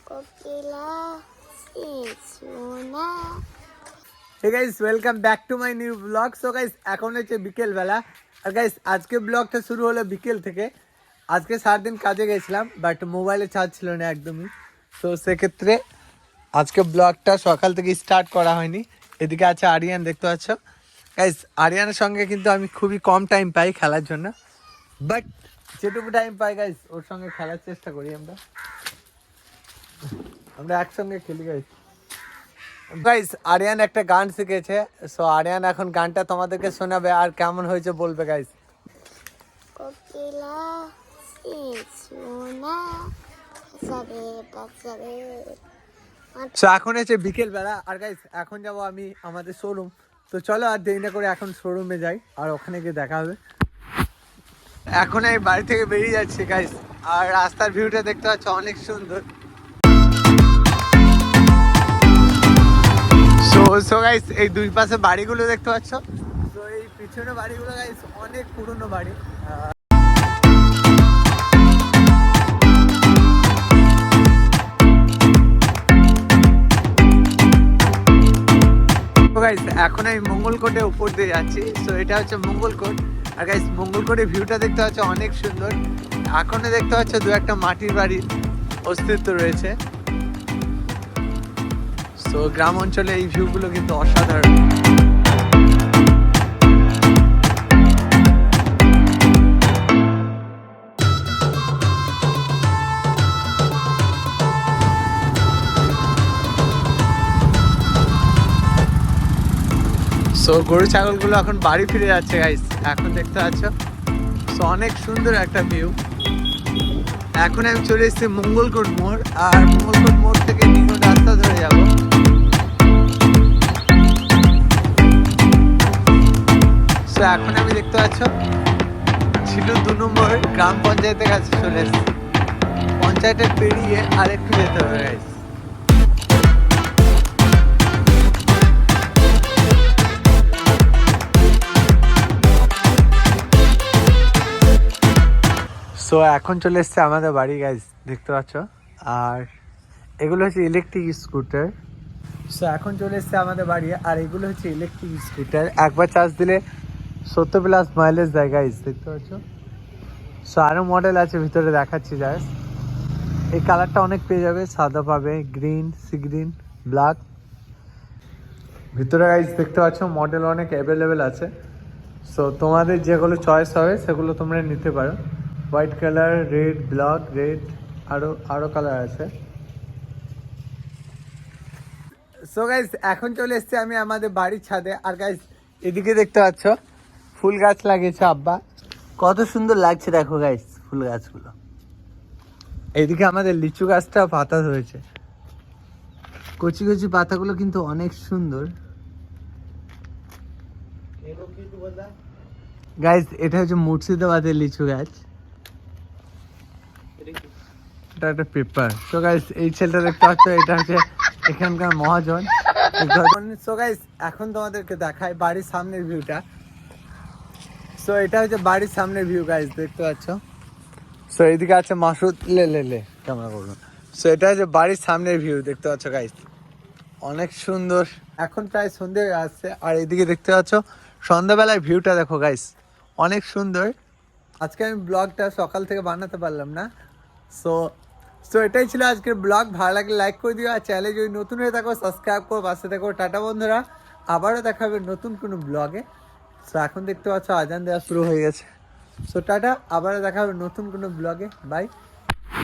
Hey guys, welcome back to my new vlog. So guys, এখন হচ্ছে বিকেল বেলা আর guys আজকে ব্লগটা শুরু হলো বিকেল থেকে। আজকে সারাদিন কাজে গেছিলাম বাট মোবাইলে চার্জ ছিল না একদমই, তো সেক্ষেত্রে আজকে ব্লগটা সকাল থেকে স্টার্ট করা হয়নি। এদিকে আছে আরিয়ান, দেখতে পাচ্ছ গাইস। আরিয়ানের সঙ্গে কিন্তু আমি খুবই কম টাইম পাই খেলার জন্য, বাট যেটুকু টাইম পাই গাইস ওর সঙ্গে খেলার চেষ্টা করি। আমরা একসঙ্গে খেলি গাইস। গাইস আরিয়ান একটা গান শিখেছে, সো আরিয়ান এখন গানটা তোমাদেরকে শোনাবে আর কেমন হয়েছে বলবে গাইস। সো এখন হচ্ছে বিকেল বেলা আর গাইস এখন যাবো আমি আমাদের শোরুম। তো চলো আর দেরি না করে এখন শোরুমে যাই আর ওখানে গিয়ে দেখা হবে। এখন আমি বাড়ি থেকে বেরিয়ে যাচ্ছি গাইস, আর রাস্তার ভিউটা দেখতে পাচ্ছ অনেক সুন্দর। সো গাইস এই দুই পাশে বাড়িগুলো দেখতে পাচ্ছ, তো এই পিছনে বাড়িগুলো গাইস অনেক পুরনো বাড়ি। গাইস এখন আমি মঙ্গলকোটের উপর দিয়ে যাচ্ছি। সো এটা হচ্ছে মঙ্গলকোট আর গাইস মঙ্গলকোটের ভিউটা দেখতে পাচ্ছ অনেক সুন্দর। এখনো দেখতে পাচ্ছ দু একটা মাটির বাড়ির অস্তিত্ব রয়েছে। সো গ্রাম অঞ্চলে এই ভিউগুলো কিন্তু অসাধারণ। সো গরু ছাগলগুলো এখন বাড়ি ফিরে যাচ্ছে গাইস, এখন দেখতে পাচ্ছ। সো অনেক সুন্দর একটা ভিউ। এখন আমি চলে এসেছি মঙ্গলকোট মোড়, আর মঙ্গলকোট মোড় থেকে নিউ রাস্তা ধরে যাব। সো এখন আমি দেখতে পাচ্ছ ছিলু 2 নম্বর গ্রাম পঞ্চায়েতের কাছে চলে এসেছি। পঞ্চায়েতের পেরিয়ে আর একটু যেতে হবে গাইস। সো এখন চলে এসছে আমাদের বাড়ি গাইস, দেখতে পাচ্ছ। আর এগুলো হচ্ছে ইলেকট্রিক স্কুটার। সো এখন চলে এসছে আমাদের বাড়ি, আর এগুলো হচ্ছে ইলেকট্রিক স্কুটার। একবার চার্জ দিলে 70+ মাইলেজ দেয় গাইস, দেখতে পাচ্ছ। সো আরও মডেল আছে ভিতরে, দেখাচ্ছি জাস্ট। এই কালারটা অনেক পেয়ে যাবে, সাদা পাবে, গ্রিন, সি গ্রিন, ব্ল্যাক। ভিতরে গাইস দেখতে পাচ্ছ মডেল অনেক অ্যাভেলেবেল আছে। সো তোমাদের যেগুলো চয়েস হবে সেগুলো তোমরা নিতে পারো। White colour, red, black, red, আরো কালার আছে। সো গাইস এখন চলে এসেছি আমি আমাদের বাড়ির ছাদে। আর গাইস এদিকে দেখতে পাচ্ছ ফুল গাছ লাগিয়েছে আব্বা, কত সুন্দর লাগছে দেখো গাইস ফুল গাছগুলো। এইদিকে আমাদের লিচু গাছটা পাতা ধরেছে, কচি কচি পাতাগুলো কিন্তু অনেক সুন্দর গাইস। এটা হচ্ছে মুর্শিদাবাদের লিচু গাছ, এটা একটা পেপার। সো গাইস এই ছেলেটা দেখতে পাচ্ছ, এটা হচ্ছে এখানকার মহাজন। সো গাইস এখন তোমাদেরকে দেখাই বাড়ির সামনের ভিউটা। সো এটা হচ্ছে বাড়ির সামনের ভিউ গাইস, দেখতে পাচ্ছ। সো এইদিকে আছে মাসুদ, লে ক্যামেরা করুন। সো এটা হচ্ছে বাড়ির সামনের ভিউ, দেখতে পাচ্ছ গাইস অনেক সুন্দর। এখন প্রায় সন্ধ্যে হয়ে আসছে, আর এইদিকে দেখতে পাচ্ছ সন্ধ্যাবেলায় ভিউটা দেখো গাইস অনেক সুন্দর। আজকে আমি ব্লগটা সকাল থেকে বানাতে পারলাম না। সো এটাই ছিল আজকের ব্লগ। ভালো লাগলে লাইক করে দিও, আর চ্যানেলে যদি নতুন হয়ে থাকো সাবস্ক্রাইব করো, পাশে থাকো। টাটা বন্ধুরা, আবারও দেখা হবে নতুন কোনো ব্লগে। সো এখন দেখতে পাচ্ছ আজান দেওয়া শুরু হয়ে গেছে। সো টাটা, আবারও দেখা হবে নতুন কোনো ব্লগে। বাই।